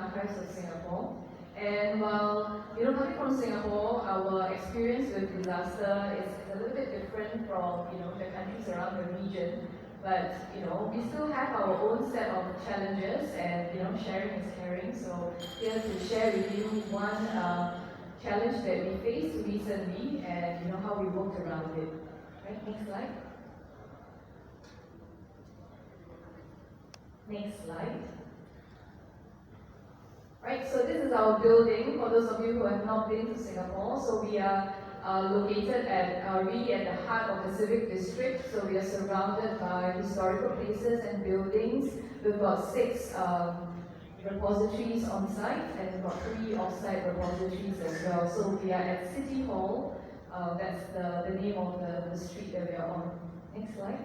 Archives of Singapore. And while, coming from Singapore, our experience with disaster is a little bit different from, the countries around the region. But, we still have our own set of challenges and, sharing is caring. So here to share with you one challenge that we faced recently and, how we worked around it. Right, next slide. Next slide. Right, so this is our building, for those of you who have not been to Singapore. So we are located really at the heart of the civic district. So we are surrounded by historical places and buildings. We've got 6 repositories on site and we've got 3 off-site repositories as well. So we are at City Hall. That's the name of the street that we are on. Next slide.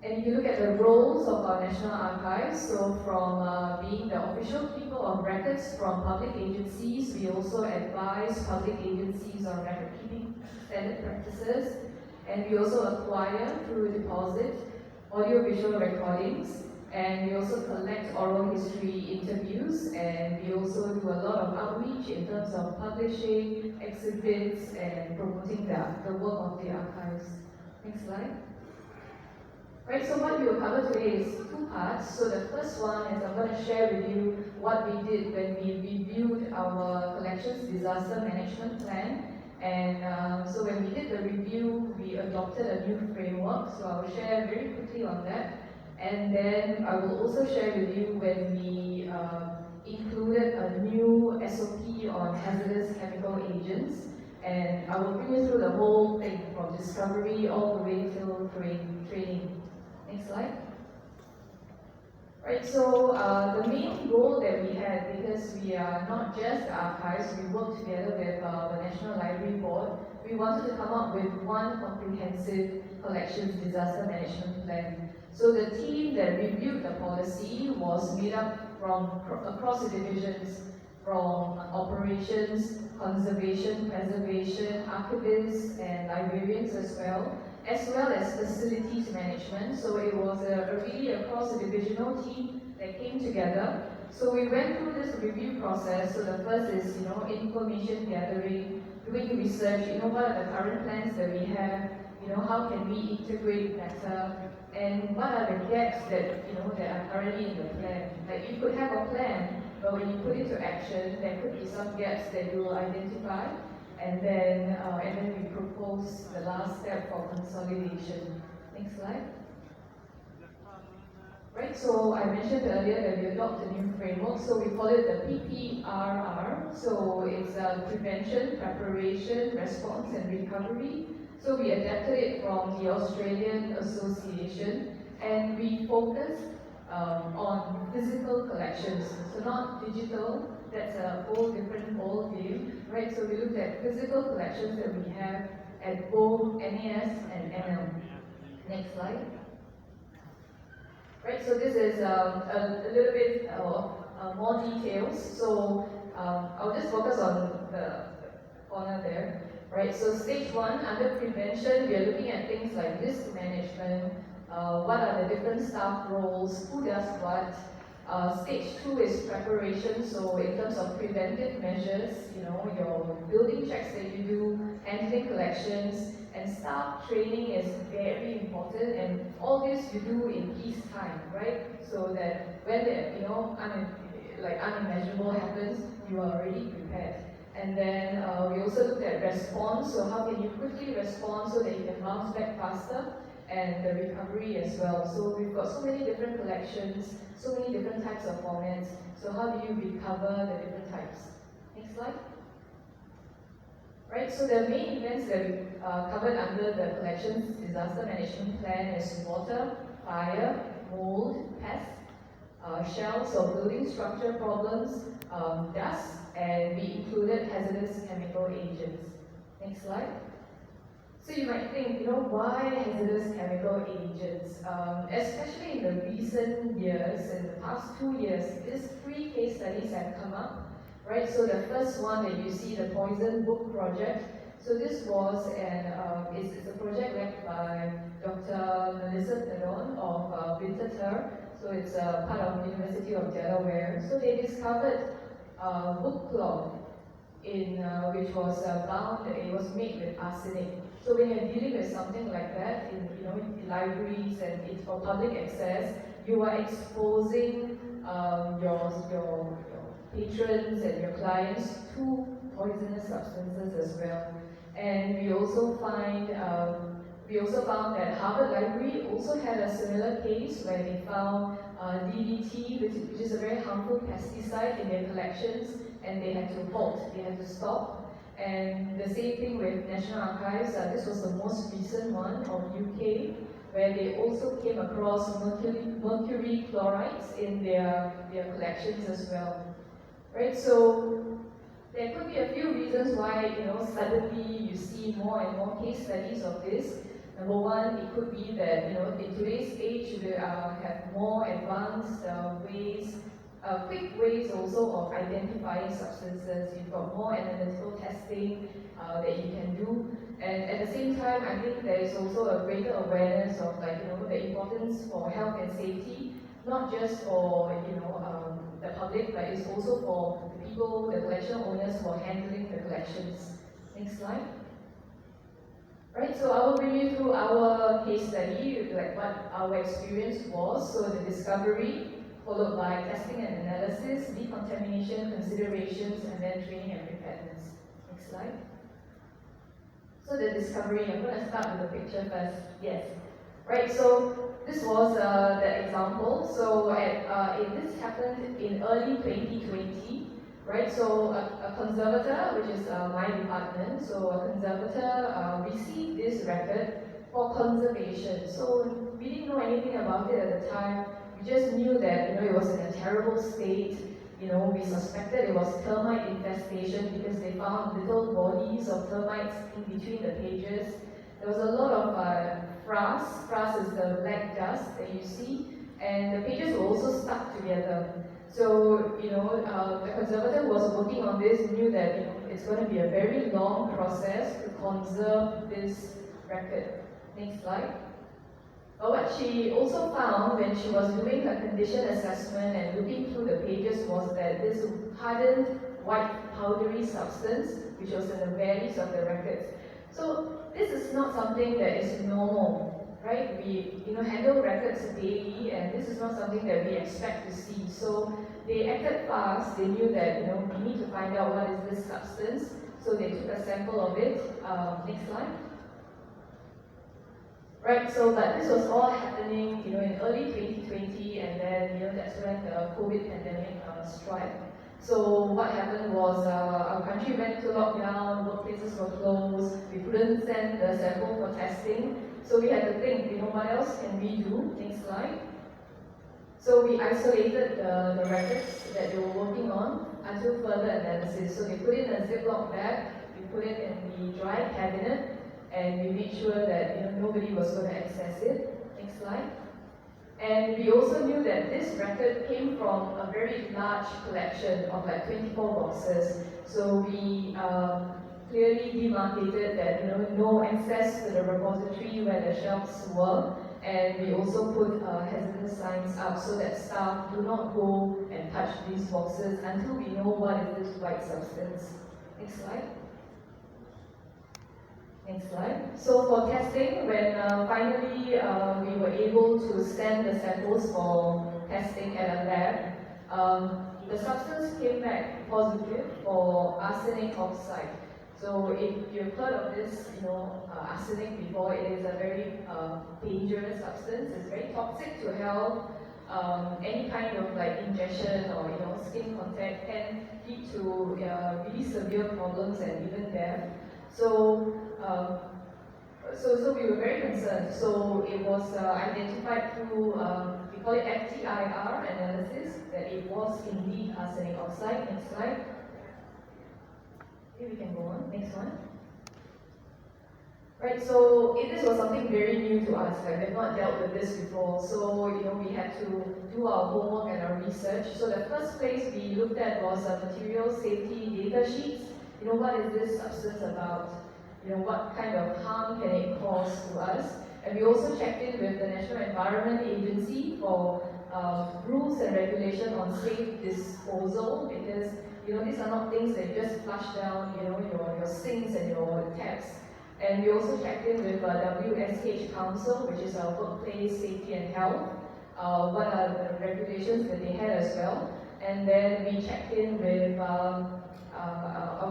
And if you look at the roles of our National Archives, so from being the official keeper of records from public agencies, we also advise public agencies on record-keeping standard practices, and we also acquire through deposit audio-visual recordings, and we also collect oral history interviews, and we also do a lot of outreach in terms of publishing, exhibits, and promoting the work of the archives. Next slide. Right, so what we will cover today is 2 parts. So the first one is I'm going to share with you what we did when we reviewed our collections disaster management plan. And so when we did the review, we adopted a new framework. So I will share very quickly on that. And then I will also share with you when we included a new SOP on hazardous chemical agents. And I will bring you through the whole thing from discovery all the way till training. Next slide. Right, so the main goal that we had, because we are not just archives, we work together with the National Library Board, we wanted to come up with one comprehensive collections disaster management plan. So the team that reviewed the policy was made up from across the divisions, from operations, conservation, preservation, archivists, and librarians as well as facilities management. So it was a really across the divisional team that came together. So we went through this review process. So the first is, information gathering, doing research, what are the current plans that we have, how can we integrate better, and what are the gaps that, that are currently in the plan. Like you could have a plan, but when you put it to action, there could be some gaps that you will identify. And then we propose the last step for consolidation. Next slide. Right, so I mentioned earlier that we adopt a new framework, so we call it the PPRR. So it's prevention, preparation, response, and recovery. So we adapted it from the Australian Association, and we focused on physical collections, so not digital. That's a whole different ball game, right? So we looked at physical collections that we have at both NAS and NL. Next slide. Right, so this is a little bit more details. So I'll just focus on the corner there. Right, so stage 1, under prevention, we are looking at things like risk management, what are the different staff roles, who does what. Stage 2 is preparation, so in terms of preventive measures, your building checks that you do, handling collections, and staff training is very important, and all this you do in peacetime, right? So that when the, unimaginable happens, you are already prepared. And then we also looked at response, so how can you quickly respond so that you can bounce back faster, and the recovery as well. So we've got so many different collections, so many different types of formats. So how do you recover the different types? Next slide. Right, so the main events that we covered under the collections disaster management plan is water, fire, mold, pests, shells or building structure problems, dust, and we included hazardous chemical agents. Next slide. So you might think, why hazardous chemical agents? Especially in the recent years, in the past 2 years, these 3 case studies have come up, right? So the first one that you see, the Poison Book Project. So this was it's a project led by Dr. Melissa Tedon of Winterthur. So So it's part of University of Delaware. So they discovered a book cloth which was bound. It was made with arsenic. So when you're dealing with something like that in libraries and it's for public access, you are exposing your patrons and your clients to poisonous substances as well. And we also found that Harvard Library also had a similar case where they found DDT, which is a very harmful pesticide, in their collections, and they had to halt, they had to stop. And the same thing with National Archives. This was the most recent one of UK, where they also came across mercury chlorides in their collections as well. Right? So there could be a few reasons why suddenly you see more and more case studies of this. Number one, it could be that in today's age we have more advanced ways, quick ways also of identifying substances. You've got more analytical testing that you can do, and at the same time, I think there is also a greater awareness of the importance for health and safety, not just for the public, but it's also for the people, the collection owners who are handling the collections. Next slide. Right, so I will bring you through our case study, like what our experience was. So the discovery, followed by testing and analysis, decontamination, considerations, and then training and preparedness. Next slide. So the discovery, I'm going to start with the picture first. Yes. Right, so this was the example. So this happened in early 2020. Right, so a conservator, which is my department, so a conservator received this record for conservation. So we didn't know anything about it at the time. We just knew that it was in a terrible state. We suspected it was termite infestation because they found little bodies of termites in between the pages. There was a lot of frass. Frass is the black dust that you see, and the pages were also stuck together. So, the conservator who was working on this knew that, it's going to be a very long process to conserve this record. Next slide. But what she also found when she was doing her condition assessment and looking through the pages was that this hardened white powdery substance, which was in the valleys of the records. So this is not something that is normal. Right? We handle records daily, and this is not something that we expect to see. So they acted fast. They knew that we need to find out what is this substance. So they took a sample of it. Next slide. Right. So but this was all happening in early 2020, and then that's when the COVID pandemic struck. So what happened was our country went to lockdown. Workplaces were closed. We couldn't send the sample for testing. So we had to think, what else can we do? Next slide. So we isolated the records that they were working on until further analysis. So they put it in a Ziploc bag, we put it in the dry cabinet, and we made sure that nobody was going to access it. Next slide. And we also knew that this record came from a very large collection of like 24 boxes. So we clearly demarcated that no access to the repository where the shelves were, and we also put hazardous signs up so that staff do not go and touch these boxes until we know what is this white substance. Next slide. Next slide. So for testing, when finally we were able to send the samples for testing at a lab, the substance came back positive for arsenic oxide. So if you've heard of this, arsenic before, it is a very dangerous substance. It's very toxic to health. Any kind of ingestion or skin contact can lead to really severe problems and even death. So we were very concerned. So it was identified through we call it FTIR analysis that it was indeed arsenic oxide. Next slide. Okay, we can go on. Next one. Right, so this was something very new to us. We've not dealt with this before. So we had to do our homework and our research. So the first place we looked at was material safety data sheets. What is this substance about? What kind of harm can it cause to us? And we also checked in with the National Environment Agency for rules and regulation on safe disposal, because these are not things that you just flush down your sinks and your taps. And we also checked in with WSH Council, which is our Workplace Safety and Health. What are the regulations that they had as well. And then we checked in with our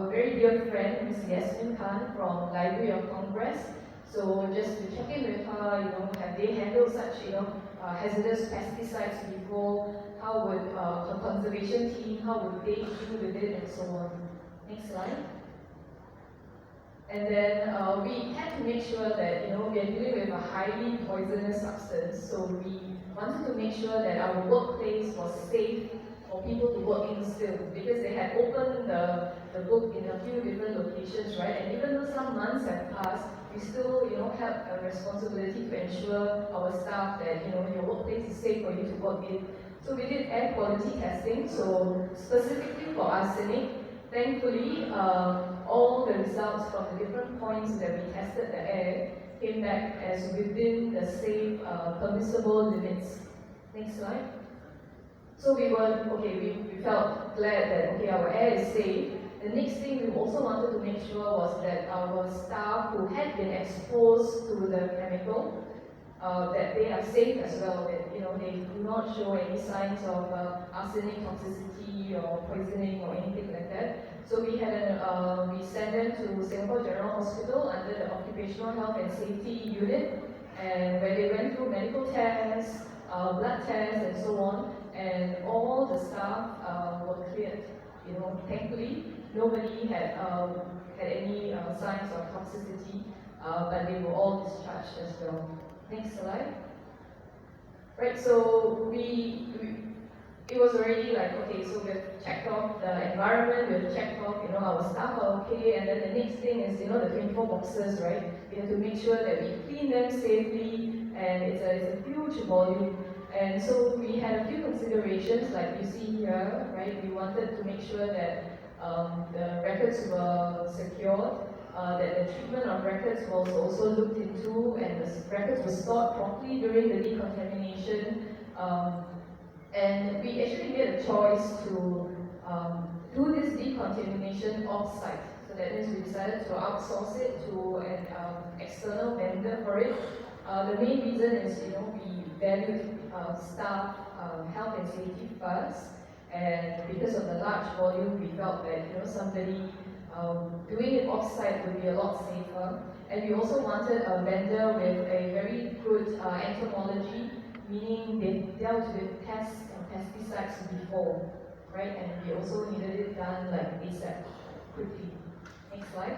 very dear friend, Ms. Yasmin Khan from Library of Congress. So just to check in with her, have they handled such, hazardous pesticides before? How would the conservation team, how would they deal with it, and so on. Next slide. And then we had to make sure that we are dealing with a highly poisonous substance. So we wanted to make sure that our workplace was safe for people to work in still, because they had opened the book in a few different locations, right? And even though some months have passed, we still have a responsibility to ensure our staff that your workplace is safe for you to work in. So we did air quality testing. So specifically for arsenic, thankfully, all the results from the different points that we tested the air came back as within the safe, permissible limits. Next slide. So we felt glad that our air is safe. The next thing we also wanted to make sure was that our staff who had been exposed to the chemical, that they are safe as well, that they do not show any signs of arsenic toxicity or poisoning or anything like that. So we had we sent them to Singapore General Hospital under the Occupational Health and Safety Unit, and where they went through medical tests, blood tests, and so on, and all the staff were cleared. Thankfully, nobody had any signs of toxicity, but they were all discharged as well. Next slide. Right, so it was already like, okay, so we've checked off the environment, we've checked off, our staff are okay, and then the next thing is, the 24 boxes, right? We have to make sure that we clean them safely, and it's a huge volume. And so we had a few considerations, like you see here, right? We wanted to make sure that the records were secured, that the treatment of records was also looked into, and the records were stored properly during the decontamination. And we actually made a choice to do this decontamination off-site. So that means we decided to outsource it to an external vendor for it. The main reason is, we valued staff health and safety first, and because of the large volume, we felt that somebody doing it off-site would be a lot safer. And we also wanted a vendor with a very good entomology, meaning they dealt with pests and pesticides before, right? And we also needed it done like ASAP, quickly. Next slide.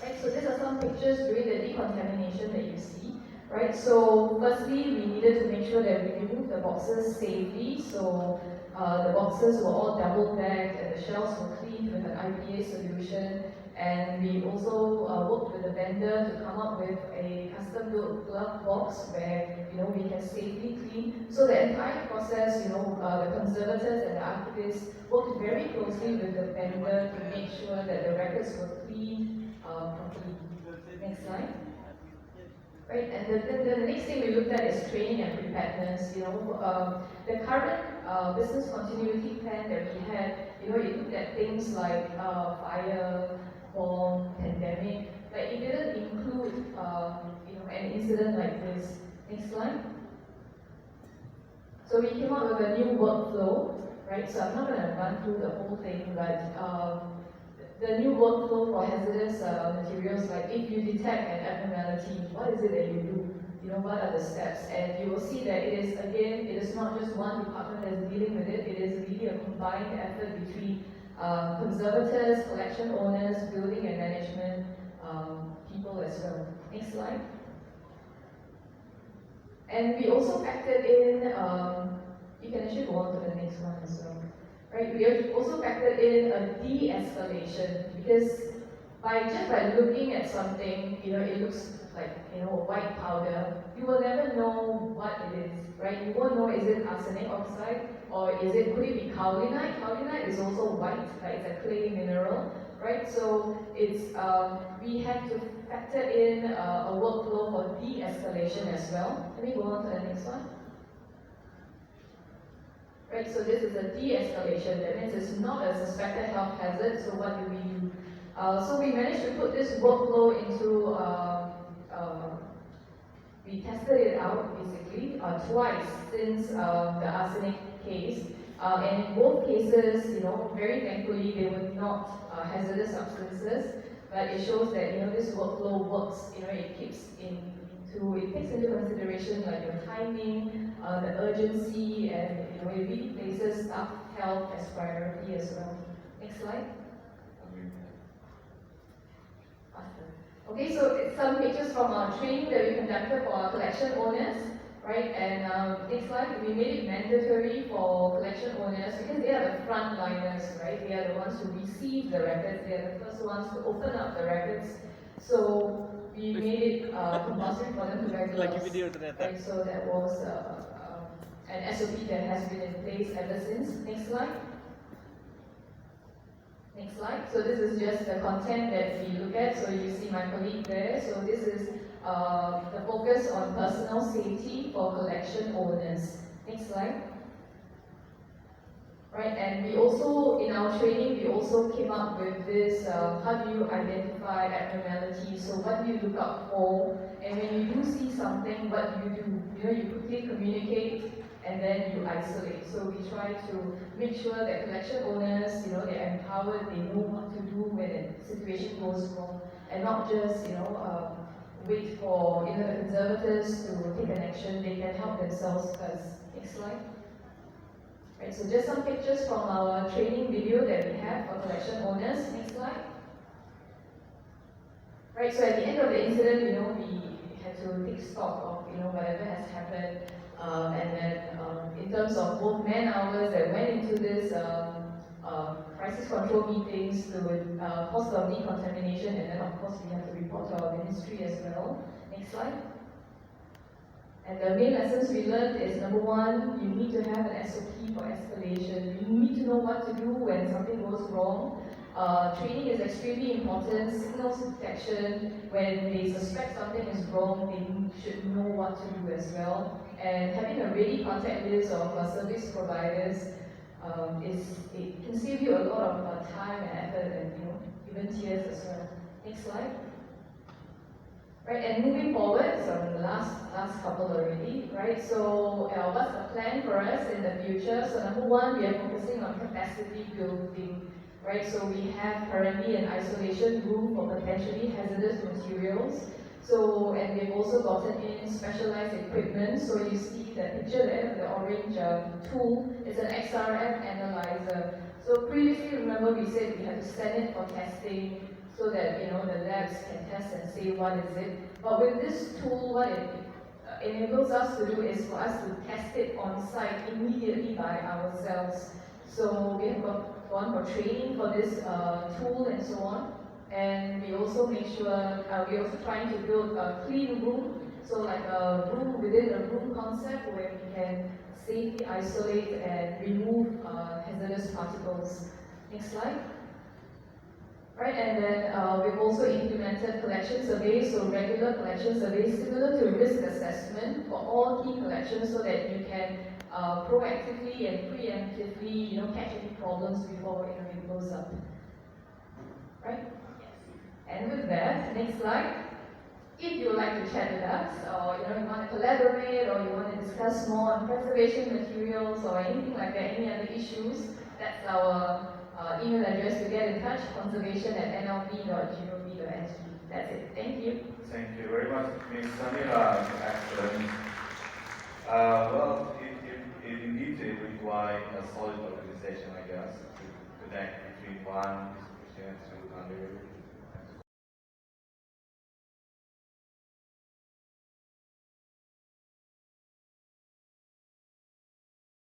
Right, so these are some pictures during the decontamination that you see. Right, so firstly, we needed to make sure that we removed the boxes safely. So the boxes were all double bagged, and the shelves were cleaned with an IPA solution. And we also worked with the vendor to come up with a custom-built glove box where we can safely clean. So the entire process, the conservators and the archivists worked very closely with the vendor to make sure that the records were cleaned properly. Next slide. Right, and the next thing we looked at is training and preparedness. The current business continuity plan that we had, it looked at things like fire, bomb, pandemic. Like it didn't include, an incident like this. Next slide. So we came up with a new workflow, right? So I'm not going to run through the whole thing, but the new workflow for hazardous materials, like if you detect an abnormality, what is it that you do? What are the steps? And you will see that it is not just one department that's dealing with it, it is really a combined effort between conservators, collection owners, building and management people as well. Next slide. And we also factored in, you can actually go on to the next one as well. Right, we have also factored in a de-escalation, because just by looking at something, it looks like white powder, you will never know what it is, right? You won't know, is it arsenic oxide, or could it be kaolinite? Kaolinite is also white, right? It's a clay mineral, right? So it's we have to factored in a workflow for de-escalation as well. Let me go on to the next one. Right, so this is a de-escalation. That means it's not a suspected health hazard. So what do we do? So we managed to put this workflow into. We tested it out basically twice since the arsenic case, and in both cases, very thankfully they were not hazardous substances. But it shows that this workflow works. It takes into consideration like your timing, the urgency, and it really places staff health as priority as well. Next slide. Okay, so it's some pictures from our training that we conducted for our collection owners, right? And next slide, we made it mandatory for collection owners because they are the frontliners, right? They are the ones who receive the records. They are the first ones to open up the records. So we made it compulsory for them to wear gloves. Right? So that was an SOP that has been in place ever since. Next slide. Next slide. So this is just the content that we look at. So you see my colleague there. So this is the focus on personal safety for collection owners. Next slide. Right, and we also, in our training, we also came up with this, how do you identify abnormalities? So what do you look out for? And when you do see something, what do? You quickly communicate and then you isolate. So we try to make sure that collection owners, they're empowered, they know what to do when a situation goes wrong, and not just, wait for, the conservators to take an action. They can help themselves first. Next slide. Right, so just some pictures from our training video that we have for collection owners. Next slide. Right, so at the end of the incident, we had to take stock of, whatever has happened. And then in terms of both man hours that went into this crisis control meetings to cost of decontamination, and then of course we have to report to our ministry as well. Next slide. And the main lessons we learned is, number one, you need to have an SOP for escalation. You need to know what to do when something goes wrong. Training is extremely important. Signals detection, when they suspect something is wrong, they should know what to do as well. And having a ready contact list of service providers it can save you a lot of time and effort, and even tears as well. Next slide. Right, and moving forward, so the last couple already, right? So what's the plan for us in the future? So number one, we are focusing on capacity building, right? So we have currently an isolation room for potentially hazardous materials. So, and we've also gotten in specialized equipment. So you see the picture there, the orange tool, it's an XRF analyzer. So previously, remember we said we had to send it for testing, so that the labs can test and say what is it. But with this tool, what it enables us to do is for us to test it on site immediately by ourselves. So we have gone for training for this tool and so on. And we also make sure, we're also trying to build a clean room, so like a room within a room concept where we can safely isolate and remove hazardous particles. Next slide. Right, and then we've also implemented collection surveys, so regular collection surveys similar to risk assessment for all key collections, so that you can proactively and preemptively, catch any problems before it goes up. Right? And with that, next slide. If you would like to chat with us, or you want to collaborate, or you want to discuss more on preservation materials or anything like that, any other issues, that's our email address to get in touch, conservation@nlp.gov.sg. That's it. Thank you. Thank you very much, Ms. Samira. Excellent. Well, it indeed requires a solid organization, I guess, to connect between one institution to another.